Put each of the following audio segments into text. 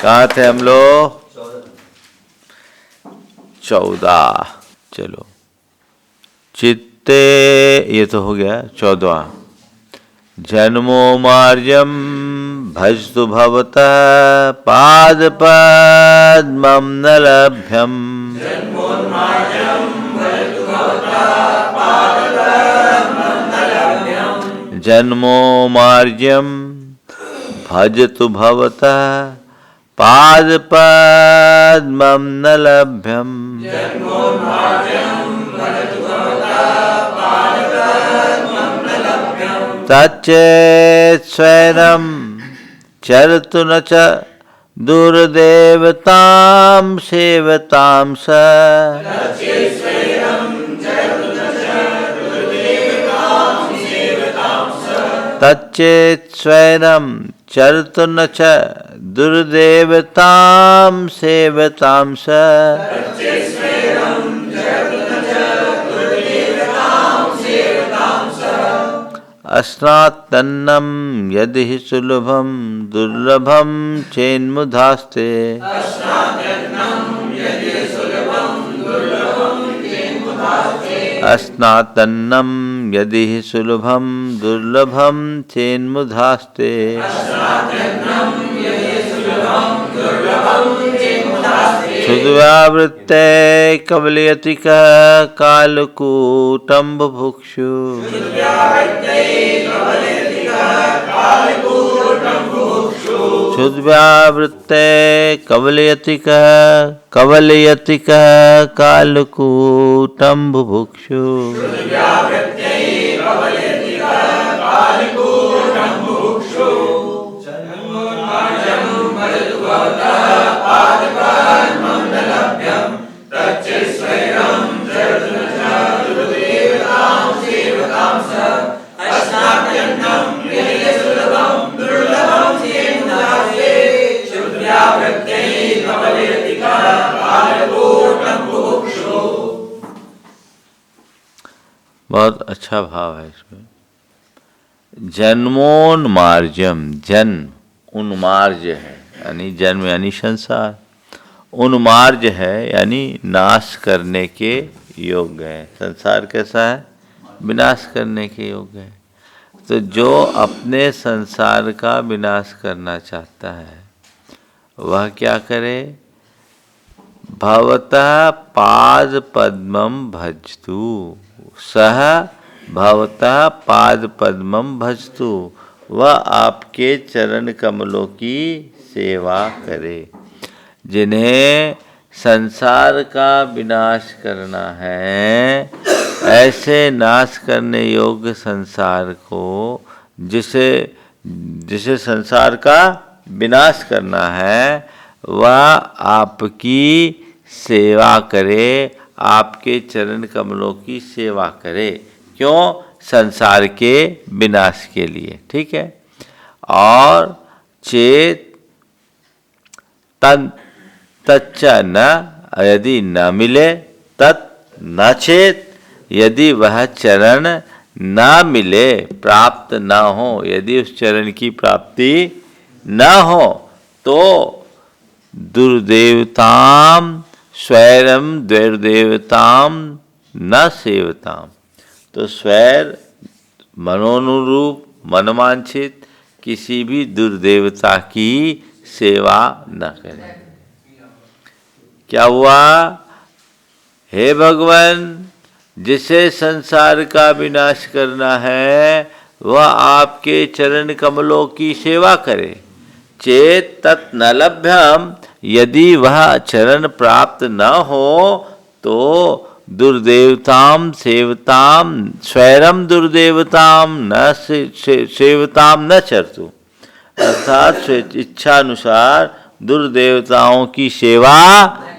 कहाँ थे हम लोग? 14। चलो, चित्ते, ये तो हो गया 14। जन्मो मार्जम भजतु भवतः पादपद्मं न लभ्यम। जन्मो मार्जम भजतु भवतः पादपद्मं न लभ्यम। तच्चेत् स्वैरं चरतु न च दुर्देवतां सेवतां स। तच्चेत् स्वैरं चरतु न च दुर्देवतां सेवतां स। अस्नात्तन्नं यदि सुलभं दुर्लभं चेन्मुधास्ते। अस्नात्तन्नं यदि सुलभं दुर्लभं चेन्मुधास्ते। क्षुद्व्यावृत्ते कवलयतिकः कालकूटं बुभुक्षु। क्षुद्व्यावृत्ते कवलयतिकः कालकूटं बुभुक्षु। बहुत अच्छा भाव है इसमें। जन्मोन्मार्जम, जन्म उन्मार्ज है यानी जन्म यानी संसार, उन्मार्ज है यानी नाश करने के योग्य है। संसार कैसा है? विनाश करने के योग्य है। तो जो अपने संसार का विनाश करना चाहता है वह क्या करे? भवतः पाद पद्मं भजतु, सह भवतः पाद पद्मं भजतु, वह आपके चरण कमलों की सेवा करे। जिन्हें संसार का विनाश करना है, ऐसे नाश करने योग्य संसार को, जिसे संसार का विनाश करना है, वह आपकी सेवा करे, आपके चरण कमलों की सेवा करे। क्यों? संसार के विनाश के लिए। ठीक है। और चेत तच्च न, यदि न मिले, तत् न चेत, यदि वह चरण न मिले, प्राप्त न हो, यदि उस चरण की प्राप्ति न हो, तो दुर्देवताम स्वैरम दुर्देवताम न सेवताम, तो स्वैर मनोनुरूप मनवांछित किसी भी दुर्देवता की सेवा न करें। क्या हुआ? हे भगवान, जिसे संसार का विनाश करना है वह आपके चरण कमलों की सेवा करे। चेत तत् न लभ्यम, यदि वह चरण प्राप्त न हो तो दुर्देवताम सेवताम स्वैरम दुर्देवताम न सेवताम न चरतु, अर्थात इच्छानुसार दुर्देवताओं की सेवा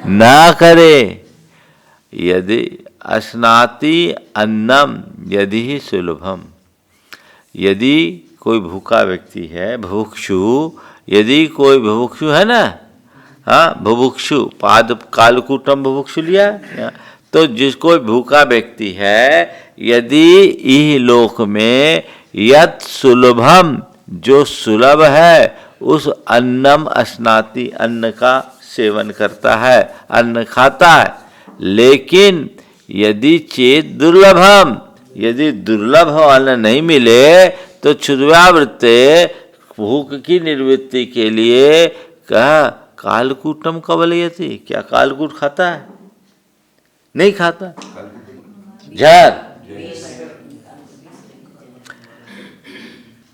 न करे। यदि अस्नाति अन्नम यदि सुलभम, यदि कोई भूखा व्यक्ति है, भुभुक्षु, यदि कोई भुभुक्षु है ना, हाँ भुभुक्षु, पाद कालकूटम भुभुक्षु लिया, तो जिसको भूखा व्यक्ति है, यदि इह लोक में यत् सुलभम, जो सुलभ है उस अन्नम अस्नाति, अन्न का सेवन करता है, अन्न खाता है। लेकिन यदि चेत दुर्लभम, यदि दुर्लभ अन्न नहीं मिले तो क्षुद्व्यावृत्ते, भूख की निवृत्ति के लिए कहा कालकूटम कवलयति, क्या कालकूट खाता है? नहीं खाता। जहर।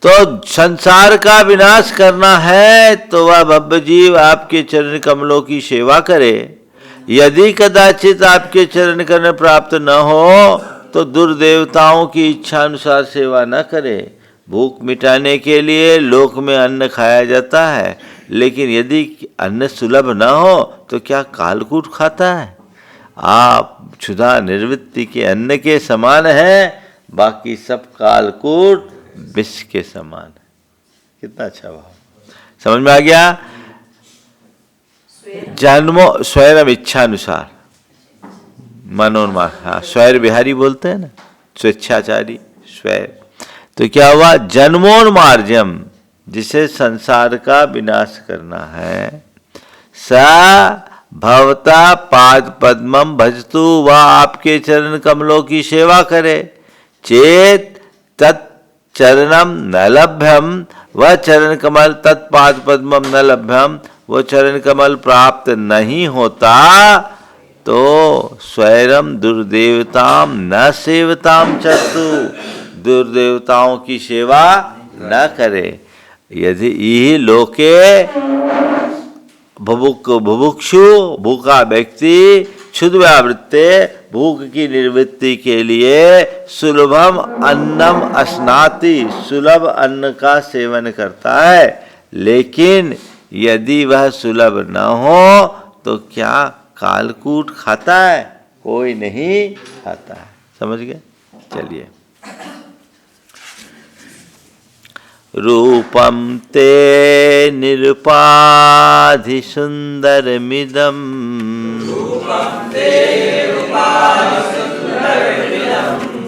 तो संसार का विनाश करना है तो वह भव्य जीव आपके चरण कमलों की सेवा करे। यदि कदाचित आपके चरण कमल प्राप्त न हो तो दुर्देवताओं की इच्छा अनुसार सेवा न करे। भूख मिटाने के लिए लोक में अन्न खाया जाता है, लेकिन यदि अन्न सुलभ न हो तो क्या कालकूट खाता है? आप क्षुधा निवृत्ति के अन्न के समान है, बाकी सब कालकूट विष के समान है। कितना अच्छा भाव, समझ में आ गया? जन्मो स्वैरम इच्छानुसार, मनोन्माद, हाँ स्वैर बिहारी बोलते हैं ना, स्वेच्छाचारी स्वैर। तो क्या हुआ? जन्मोन्मार्जम, जिसे संसार का विनाश करना है, सा भवता पाद पद्मम भजतु, वह आपके चरण कमलों की सेवा करे। चेत तत् चरणम न लभ्यम, वह चरण कमल तत्पाद पद्मम न लभ्यम, वो चरण कमल प्राप्त नहीं होता तो स्वैरम दुर्देवताम न सेवताम चतु, दुर्देवताओं की सेवा न करे। यदि यही लोके बुभुक्षु, भूखा व्यक्ति, क्षुद्व्यावृत्ते, भूख की निवृत्ति के लिए सुलभम अन्नम अस्नाति, सुलभ अन्न का सेवन करता है। लेकिन यदि वह सुलभ न हो तो क्या कालकूट खाता है? कोई नहीं खाता है। समझ गए? चलिए। रूपम ते निरुपाधि सुंदरमिदं,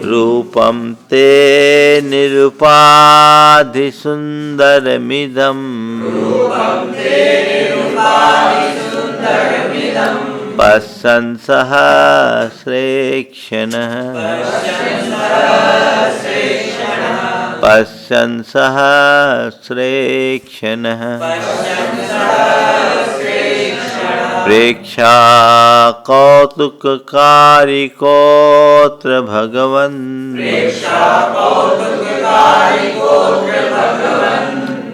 रूपम ते निरुपाधि सुंदरमिदं, पश्यन् सहस्रेक्षणः, पश्यन् सहस्रेक्षणः, प्रेक्षा कौतुककारिकोऽत्र भगवन्,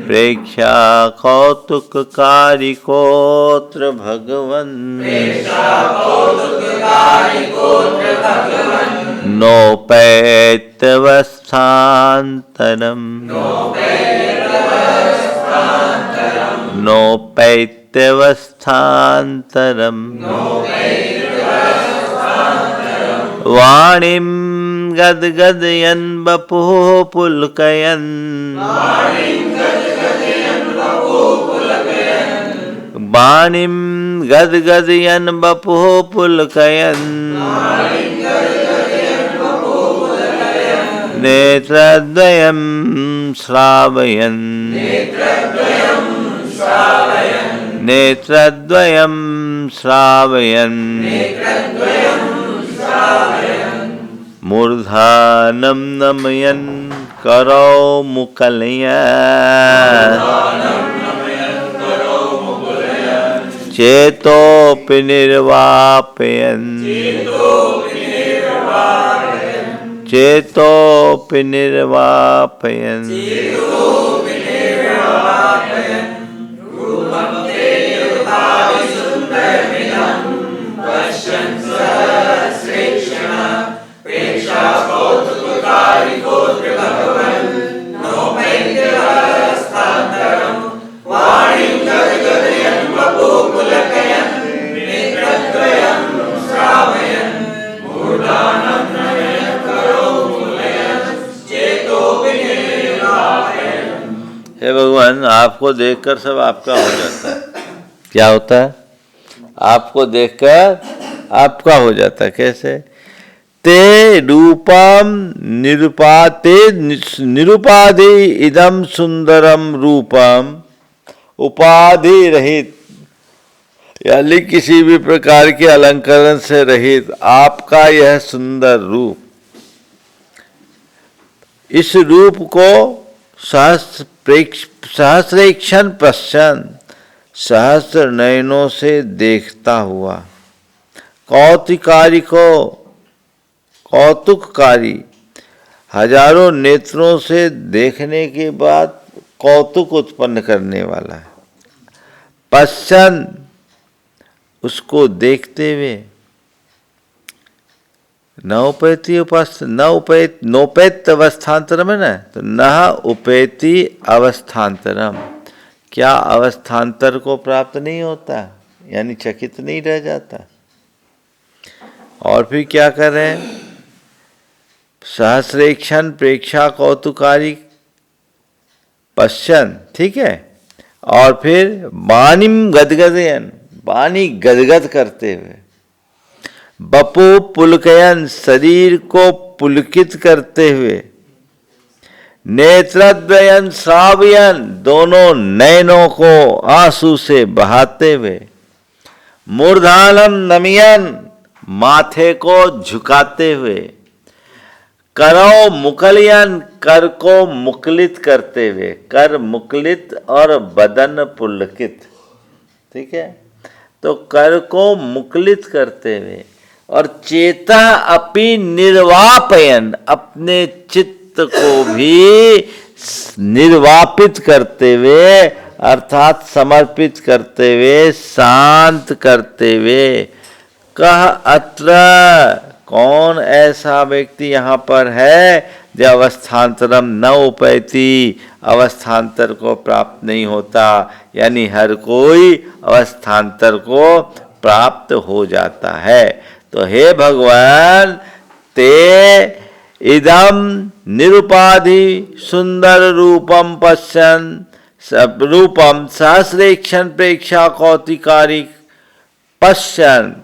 प्रेक्षा कौतुककारिकोऽत्र भगवन्, नोपैत्यवस्थान्तरम्, नोपैत्यवस्थान्तरम्, वाणीं गद्गदयन् वपुः पुलकयन्, वाणीं गद्गदयन् वपुः पुलकयन्, नेत्रद्वयं श्रावयन्, नेत्रद्वयं श्रावयन्, मूर्धानं नमयन् करौ मुकुलयन्, चेतोऽपि निर्वापयन्, चेतोऽपि निर्वापयन्, हे भगवान, आपको देखकर सब आपका हो जाता है। क्या होता है? आपको देखकर आपका हो जाता है। कैसे? ते रूपम निरुपाते निरुपाधि इदम सुंदरम रूपम, उपाधि रहित, यानी किसी भी प्रकार के अलंकरण से रहित आपका यह सुंदर रूप, इस रूप को सहस्रेक्षण पश्चन, सहस्र नयनों से देखता हुआ, कौतुककारी हजारों नेत्रों से देखने के बाद कौतुक उत्पन्न करने वाला है। पश्चन, उसको देखते हुए, नोपेत अवस्थान्तरम है ना, तो न उपेति अवस्थान्तरम, क्या अवस्थान्तर को प्राप्त नहीं होता, यानी चकित नहीं रह जाता। और फिर क्या कर रहे हैं, सहस्रेक्षण प्रेक्षा कौतुकारी पश्चन, ठीक है। और फिर वाणिम गदगदयन, वाणी गदगद करते हुए, बपु पुलकयन, शरीर को पुलकित करते हुए, नेत्रद्वयन श्रावयन, दोनों नयनों को आंसू से बहाते हुए, मूर्धानम नमियन, माथे को झुकाते हुए, करो मुकलियन, कर को मुकलित करते हुए, कर मुकलित और बदन पुलकित, ठीक है। तो कर को मुकलित करते हुए, और चेता अपि निर्वापयन, अपने चित्त को भी निर्वापित करते हुए, अर्थात समर्पित करते हुए, शांत करते हुए, कह अत्र, कौन ऐसा व्यक्ति यहाँ पर है जो अवस्थान्तरम न उपैति, अवस्थान्तर को प्राप्त नहीं होता, यानी हर कोई अवस्थान्तर को प्राप्त हो जाता है। तो हे भगवान, ते इदम निरुपाधि सुंदर रूपम पश्यन, सब रूपम सहस्रेक्षण प्रेक्षा कौतिकारी पश्यन,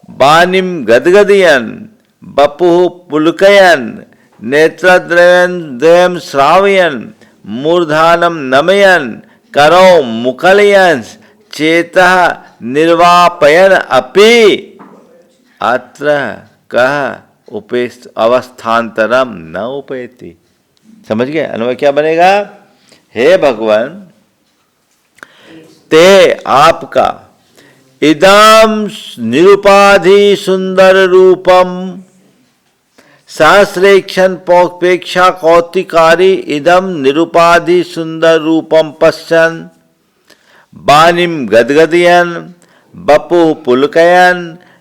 वाणिम गदगदयन, बपुः पुलकयन, नेत्रद्वयं श्रावयन, मूर्धानम नमयन, करो मुकलयन, चेतः निर्वापयन अपि, अत्र कह उपेस्त अवस्थान्तरम न उपेति। समझ गए अन्वय क्या बनेगा, हे भगवान, ते आपका इदम निरुपाधि सुंदर रूपम सहस्रेक्षण प्रेक्षा कौतिकारी इदम निरुपाधि सुंदर रूपम पश्यन, वाणिम गदगदयन, बपु पुलकयन,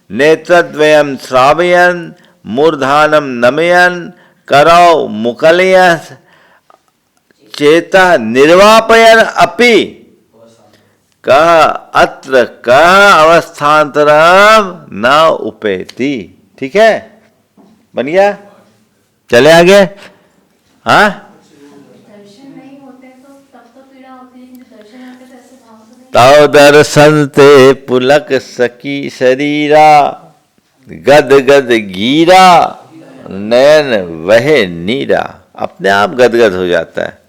नेत्रद्वयं श्रावयन, मूर्धानम नमयन, करौ मुकलयन, चेता निर्वापयन अपि, कह अत्र कह अवस्थान्तरम न उपेति। ठीक है, बन गया, चले आगे। हाँ, दर्शन नहीं होते तो तब तो पीड़ा होती है, दर्शन होते तो ऐसे भाव तो नहीं। ताव दर्शन ते पुलक सकी शरीरा, गद गद गीरा, नयन वह नीरा। अपने आप गदगद हो जाता है।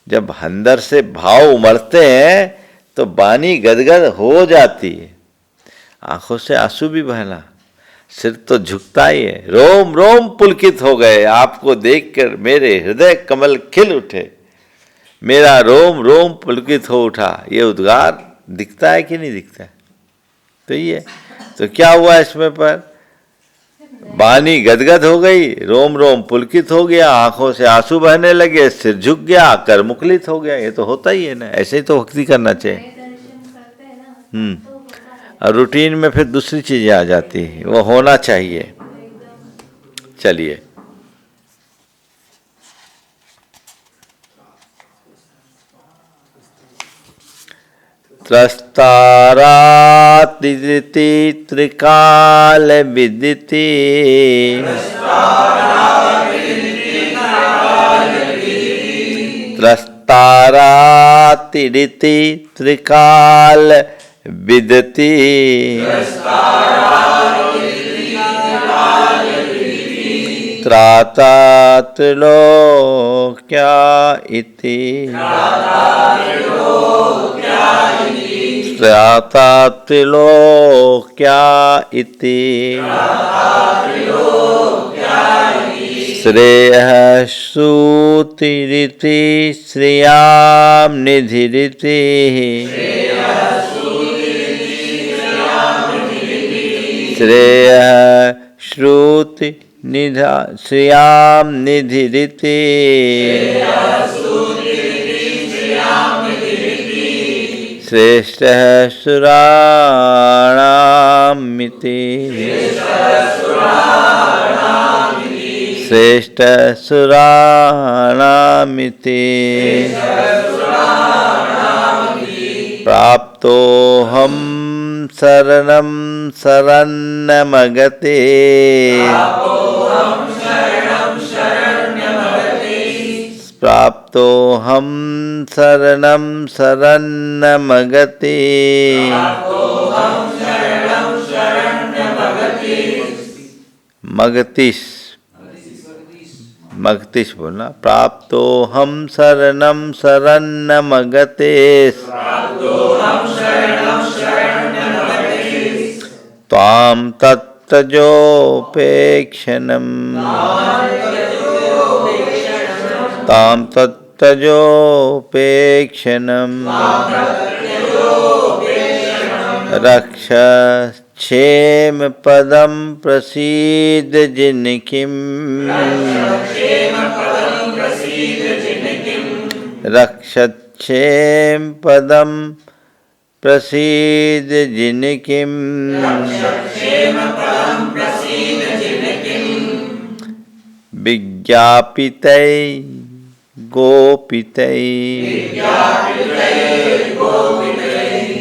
जब अंदर से भाव उमड़ते हैं तो वाणी गदगद हो जाती है, आंखों से आंसू भी बहना, सिर तो झुकता ही है, रोम रोम पुलकित हो गए। आपको देखकर मेरे हृदय कमल खिल उठे, मेरा रोम रोम पुलकित हो उठा। ये उद्गार दिखता है कि नहीं दिखता है? तो ये तो क्या हुआ इसमें पर, वाणी गदगद हो गई, रोम रोम पुलकित हो गया, आंखों से आंसू बहने लगे, सिर झुक गया, कर मुखलित हो गया। ये तो होता ही है ना, ऐसे ही तो भक्ति करना चाहिए। दर्शन करते हैं ना तो होता है। और रूटीन में फिर दूसरी चीजें आ जाती है, वो होना चाहिए। चलिए, त्रस्तारातिदिति त्रिकाल विदिति, त्रस्तारातिदिति त्रिकाल विदिति, त्राता त्रिलोक्या इति त्राता त्रिलोक्या इति श्रेयः श्रुतिरिति श्रियां निधिरिति श्रेयः श्रुति निधा श्रियां निधिरिति श्रेष्ठः सुराणामिति श्रेष्ठ सुराणामिति प्राप्तोऽहं शरणं शरण्यमगते प्राप्तोऽहं शरणं शरण्यमगते मगतिस मगतिस बोलना प्राप्तोऽहं शरणं शरण्यमगते त्वां तत्तजोपेक्षणम् तां तत्तजोपेक्षणम् रक्ष क्षेम पदं प्रसीद जिनकिं रक्ष क्षेम पदं प्रसीद जिनकिं विज्ञापितै गोपितै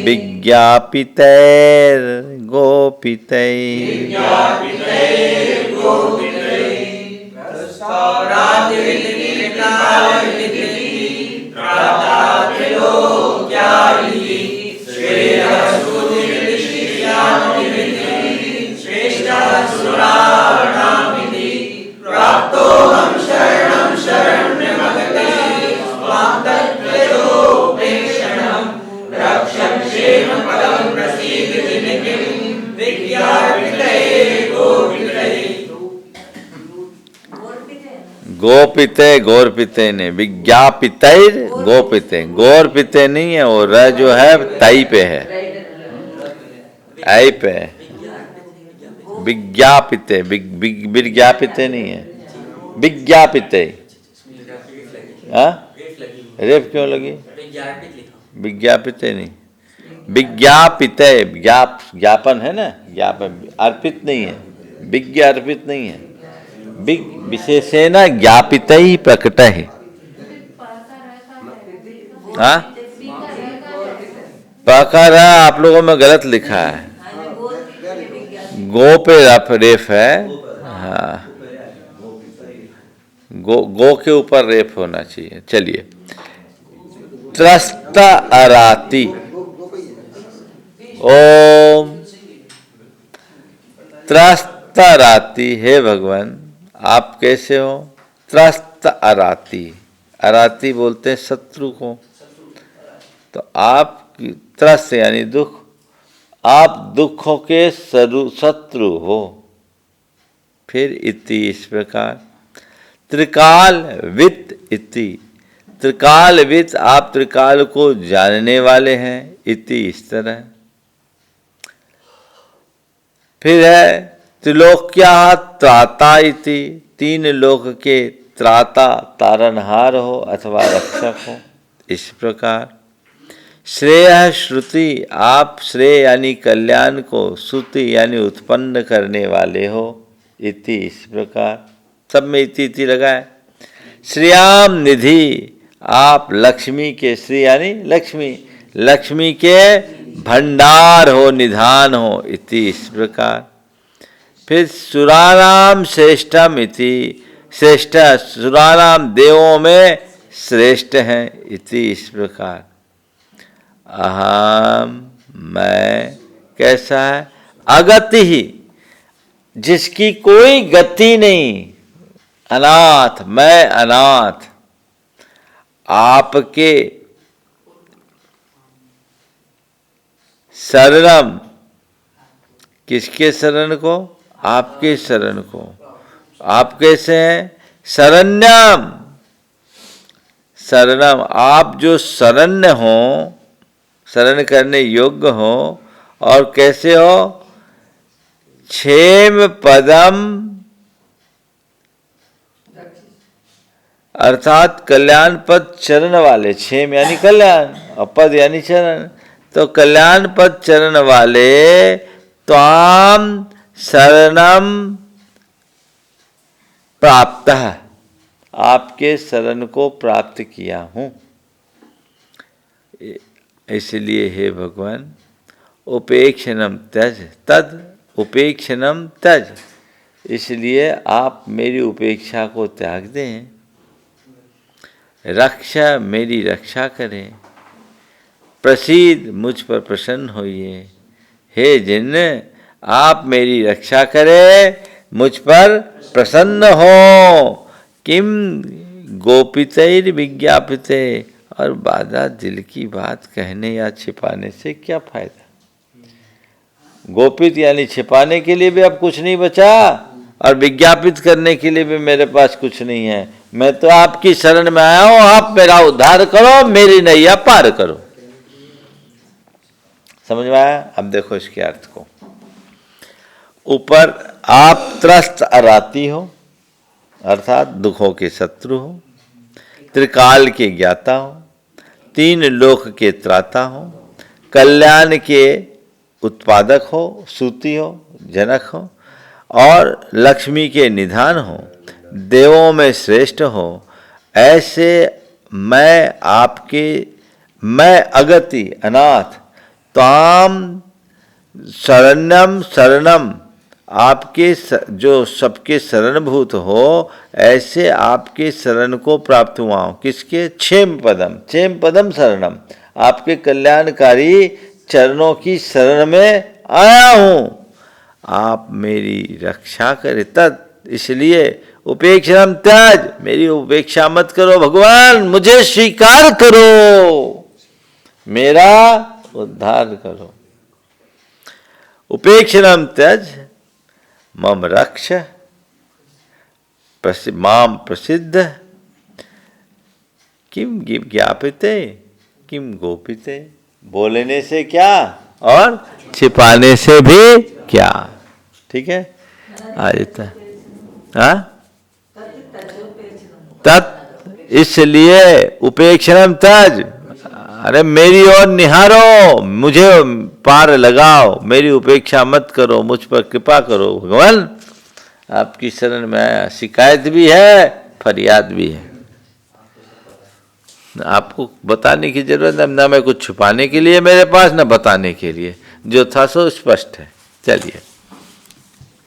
विज्ञापितैर्गोपितै गोपिते गौरपिते ने विज्ञापितैर गोपिते गौरपिते नहीं है, वो र जो है तई पे है, आई पे है। विज्ञापिते विज्ञापिते नहीं है, विज्ञापिते। हाँ रेफ क्यों लगी? विज्ञापिते नहीं, विज्ञापिते ज्ञापन है ना, ज्ञापन अर्पित नहीं है, विज्ञ अर्पित नहीं है, विशेषेण ज्ञापित ही प्रकट है। हाँ प्रकार आप लोगों में गलत लिखा है, गो पे रेफ है। हाँ गो के ऊपर रेफ होना चाहिए। चलिए त्रस्त अराति, ओम त्रस्त अराति। हे भगवान आप कैसे हो? त्रस्त अराति, अराति बोलते हैं शत्रु को, तो आप त्रस्त यानी दुख, आप दुखों के शत्रु हो। फिर इति इस प्रकार, त्रिकाल वित्त इति, त्रिकाल वित्त आप त्रिकाल को जानने वाले हैं, इति इस तरह। फिर है त्रिलोक्या त्राता इति, तीन लोक के त्राता तारनहार हो अथवा रक्षक हो, इस प्रकार। श्रेय श्रुति आप श्रेय यानी कल्याण को, श्रुति यानी उत्पन्न करने वाले हो, इति इस प्रकार। सब में इति लगाए। श्रियाम निधि आप लक्ष्मी के, श्री यानी लक्ष्मी, लक्ष्मी के भंडार हो, निधान हो, इति इस प्रकार। फिर सुरानाम श्रेष्ठम इति, श्रेष्ठ सुरानाम देवों में श्रेष्ठ हैं, इति इस प्रकार। अहम मैं कैसा है? अगति ही, जिसकी कोई गति नहीं, अनाथ, मैं अनाथ, आपके शरणम, किसके शरण को? आपके शरण को। आप कैसे हैं? शरण्यम, शरणम, आप जो शरण्य हो, शरण करने योग्य हो, और कैसे हो? क्षेम पदम, अर्थात कल्याण पद चरण वाले। क्षेम यानी कल्याण और पद यानी चरण, तो कल्याण पद चरण वाले त्वाम शरणम प्राप्त, आपके शरण को प्राप्त किया हूं। इसलिए हे भगवान, उपेक्षणम त्यज तद उपेक्षणम त्यज, इसलिए आप मेरी उपेक्षा को त्याग दें, रक्षा, मेरी रक्षा करें, प्रसीद, मुझ पर प्रसन्न होइए। हे जिन, आप मेरी रक्षा करें, मुझ पर प्रसन्न हो। किम गोपितैर विज्ञापिते, और बाधा दिल की बात कहने या छिपाने से क्या फायदा? गोपित यानी छिपाने के लिए भी अब कुछ नहीं बचा, और विज्ञापित करने के लिए भी मेरे पास कुछ नहीं है। मैं तो आपकी शरण में आया हूं, आप मेरा उद्धार करो, मेरी नैया पार करो। समझ में आया? अब देखो इसके अर्थ को। ऊपर आप त्रस्त अराती हो, अर्थात दुखों के शत्रु हो, त्रिकाल के ज्ञाता हो, तीन लोक के त्राता हो, कल्याण के उत्पादक हो, सूती हो, जनक हो, और लक्ष्मी के निधान हो, देवों में श्रेष्ठ हो, ऐसे मैं अगति अनाथ, ताम शरण्यम शरणम, आपके जो सबके शरणभूत हो, ऐसे आपके शरण को प्राप्त हुआ हूँ। किसके? क्षेम पदम शरणम, आपके कल्याणकारी चरणों की शरण में आया हूँ, आप मेरी रक्षा करें। तद, इसलिए उपेक्षाम त्याज, मेरी उपेक्षा मत करो भगवान, मुझे स्वीकार करो, मेरा उद्धार करो। उपेक्षाम त्याज मम रक्ष माम प्रसिद्ध, किम ज्ञापिते किम गोपिते, बोलने से क्या और छिपाने से भी क्या। ठीक है, आज हाँ तत्, इसलिए उपेक्षणम तज, अरे मेरी ओर निहारो, मुझे पार लगाओ, मेरी उपेक्षा मत करो, मुझ पर कृपा करो भगवान, आपकी शरण में आया। शिकायत भी है, फरियाद भी है। आपको बताने की जरूरत है ना, मैं कुछ छुपाने के लिए मेरे पास, ना बताने के लिए, जो था सो स्पष्ट है। चलिए।